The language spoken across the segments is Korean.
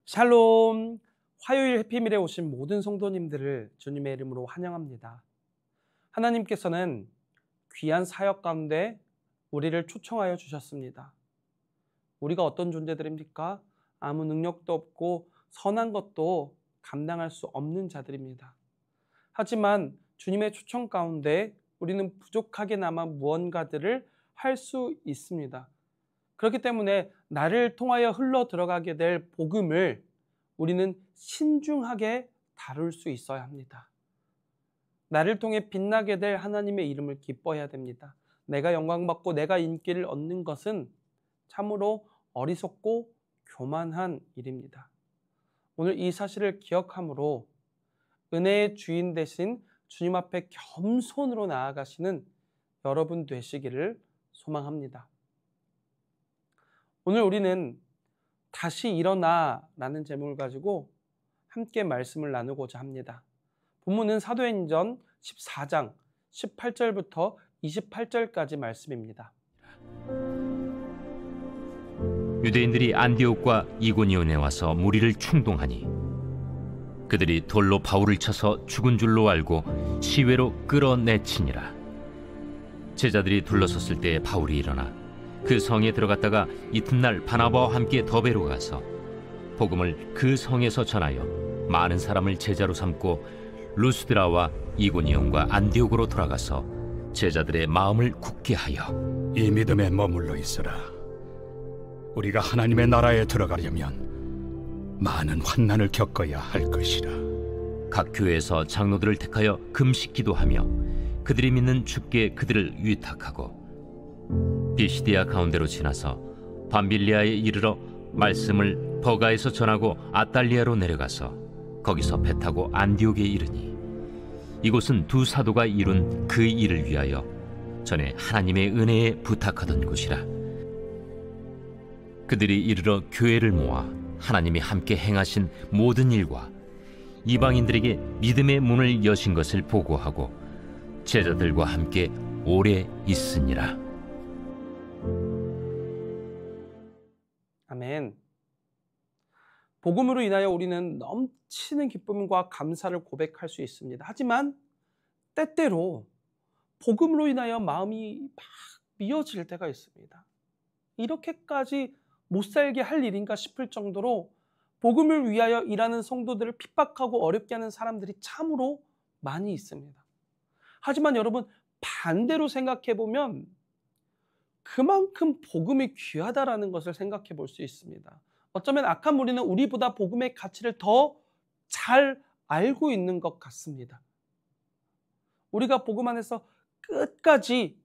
샬롬. 화요일 해피밀에 오신 모든 성도님들을 주님의 이름으로 환영합니다. 하나님께서는 귀한 사역 가운데 우리를 초청하여 주셨습니다. 우리가 어떤 존재들입니까? 아무 능력도 없고 선한 것도 감당할 수 없는 자들입니다. 하지만 주님의 초청 가운데 우리는 부족하게나마 무언가들을 할 수 있습니다. 그렇기 때문에 나를 통하여 흘러 들어가게 될 복음을 우리는 신중하게 다룰 수 있어야 합니다. 나를 통해 빛나게 될 하나님의 이름을 기뻐해야 됩니다. 내가 영광받고 내가 인기를 얻는 것은 참으로 어리석고 교만한 일입니다. 오늘 이 사실을 기억함으로 은혜의 주인 되신 주님 앞에 겸손으로 나아가시는 여러분 되시기를 소망합니다. 오늘 우리는 다시 일어나 라는 제목을 가지고 함께 말씀을 나누고자 합니다. 본문은 사도행전 14장 18절부터 28절까지 말씀입니다. 유대인들이 안디옥과 이고니온에 와서 무리를 충동하니 그들이 돌로 바울을 쳐서 죽은 줄로 알고 시외로 끌어내치니라. 제자들이 둘러섰을 때 바울이 일어나 그 성에 들어갔다가 이튿날 바나바와 함께 더베로 가서 복음을 그 성에서 전하여 많은 사람을 제자로 삼고 루스드라와 이고니온과 안디옥으로 돌아가서 제자들의 마음을 굳게 하여 이 믿음에 머물러 있으라. 우리가 하나님의 나라에 들어가려면 많은 환난을 겪어야 할 것이라. 각 교회에서 장로들을 택하여 금식 기도하며 그들이 믿는 주께 그들을 위탁하고 비시디아 가운데로 지나서 밤빌리아에 이르러 말씀을 버가에서 전하고 아달리아로 내려가서 거기서 배 타고 안디옥에 이르니 이곳은 두 사도가 이룬 그 일을 위하여 전에 하나님의 은혜에 부탁하던 곳이라. 그들이 이르러 교회를 모아 하나님이 함께 행하신 모든 일과 이방인들에게 믿음의 문을 여신 것을 보고하고 제자들과 함께 오래 있으니라. 아멘. 복음으로 인하여 우리는 넘치는 기쁨과 감사를 고백할 수 있습니다. 하지만 때때로 복음으로 인하여 마음이 막 미어질 때가 있습니다. 이렇게까지 못 살게 할 일인가 싶을 정도로 복음을 위하여 일하는 성도들을 핍박하고 어렵게 하는 사람들이 참으로 많이 있습니다. 하지만 여러분, 반대로 생각해 보면 그만큼 복음이 귀하다라는 것을 생각해 볼 수 있습니다. 어쩌면 악한 무리는 우리보다 복음의 가치를 더 잘 알고 있는 것 같습니다. 우리가 복음 안에서 끝까지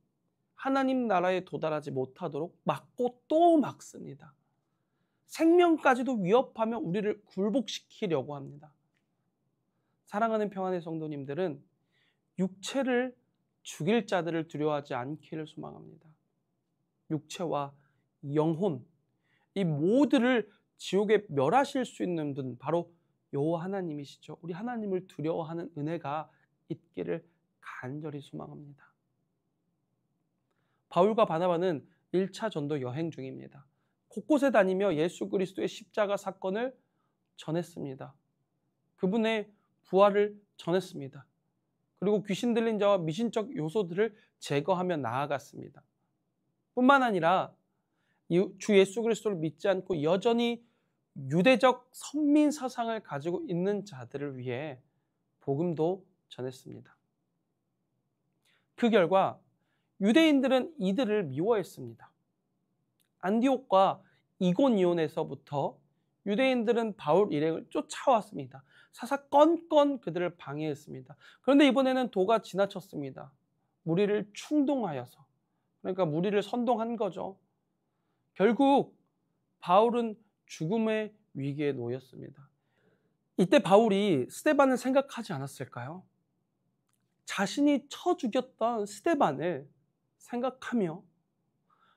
하나님 나라에 도달하지 못하도록 막고 또 막습니다. 생명까지도 위협하며 우리를 굴복시키려고 합니다. 사랑하는 평안의 성도님들은 육체를 죽일 자들을 두려워하지 않기를 소망합니다. 육체와 영혼, 이 모두를 지옥에 멸하실 수 있는 분, 바로 여호와 하나님이시죠. 우리 하나님을 두려워하는 은혜가 있기를 간절히 소망합니다. 바울과 바나바는 1차 전도 여행 중입니다. 곳곳에 다니며 예수 그리스도의 십자가 사건을 전했습니다. 그분의 부활을 전했습니다. 그리고 귀신 들린 자와 미신적 요소들을 제거하며 나아갔습니다. 뿐만 아니라 주 예수 그리스도를 믿지 않고 여전히 유대적 선민 사상을 가지고 있는 자들을 위해 복음도 전했습니다. 그 결과 유대인들은 이들을 미워했습니다. 안디옥과 이고니온에서부터 유대인들은 바울 일행을 쫓아왔습니다. 사사건건 그들을 방해했습니다. 그런데 이번에는 도가 지나쳤습니다. 무리를 충동하여서, 그러니까 무리를 선동한 거죠. 결국 바울은 죽음의 위기에 놓였습니다. 이때 바울이 스데반을 생각하지 않았을까요? 자신이 쳐 죽였던 스데반을 생각하며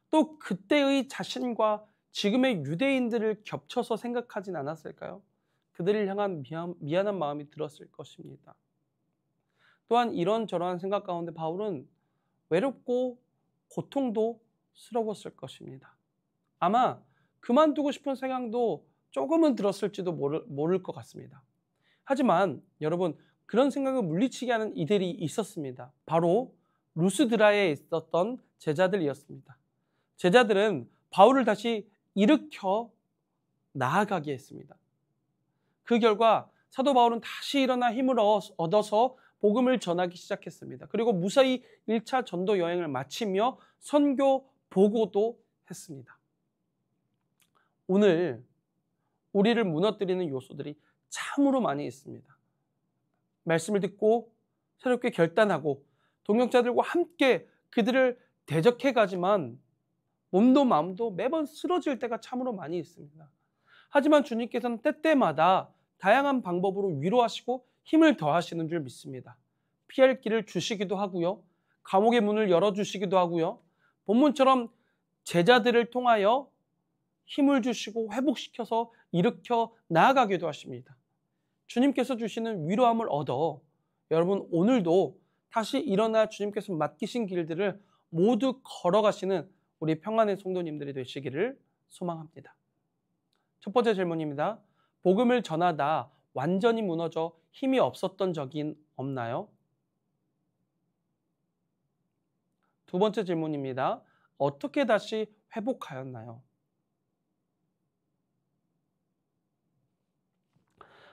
또 그때의 자신과 지금의 유대인들을 겹쳐서 생각하진 않았을까요? 그들을 향한 미안한 마음이 들었을 것입니다. 또한 이런저런 생각 가운데 바울은 외롭고 고통도 스러웠을 것입니다. 아마 그만두고 싶은 생각도 조금은 들었을지도 모를 것 같습니다. 하지만 여러분, 그런 생각을 물리치게 하는 이들이 있었습니다. 바로 루스드라에 있었던 제자들이었습니다. 제자들은 바울을 다시 일으켜 나아가게 했습니다. 그 결과 사도 바울은 다시 일어나 힘을 얻어서 복음을 전하기 시작했습니다. 그리고 무사히 1차 전도 여행을 마치며 선교 보고도 했습니다. 오늘 우리를 무너뜨리는 요소들이 참으로 많이 있습니다. 말씀을 듣고 새롭게 결단하고 동역자들과 함께 그들을 대적해 가지만 몸도 마음도 매번 쓰러질 때가 참으로 많이 있습니다. 하지만 주님께서는 때때마다 다양한 방법으로 위로하시고 힘을 더하시는 줄 믿습니다. 피할 길을 주시기도 하고요. 감옥의 문을 열어주시기도 하고요. 본문처럼 제자들을 통하여 힘을 주시고 회복시켜서 일으켜 나아가기도 하십니다. 주님께서 주시는 위로함을 얻어 여러분 오늘도 다시 일어나 주님께서 맡기신 길들을 모두 걸어가시는 우리 평안의 성도님들이 되시기를 소망합니다. 첫 번째 질문입니다. 복음을 전하다 완전히 무너져 힘이 없었던 적이 없나요? 두 번째 질문입니다. 어떻게 다시 회복하였나요?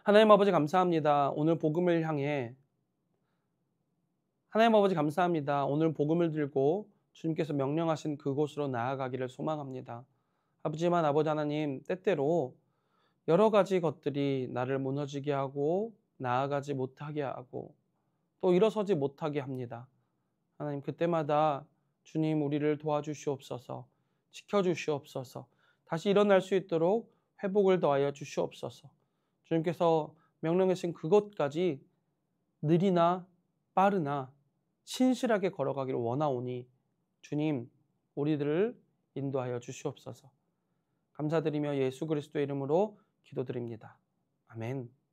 하나님 아버지 감사합니다. 오늘 복음을 향해 하나님 아버지 감사합니다. 오늘 복음을 들고 주님께서 명령하신 그곳으로 나아가기를 소망합니다. 하지만 아버지 하나님, 때때로 여러 가지 것들이 나를 무너지게 하고 나아가지 못하게 하고 또 일어서지 못하게 합니다. 하나님, 그때마다 주님 우리를 도와주시옵소서, 지켜주시옵소서, 다시 일어날 수 있도록 회복을 더하여 주시옵소서. 주님께서 명령하신 그것까지 느리나 빠르나 신실하게 걸어가기를 원하오니 주님 우리들을 인도하여 주시옵소서. 감사드리며 예수 그리스도의 이름으로 기도드립니다. 아멘.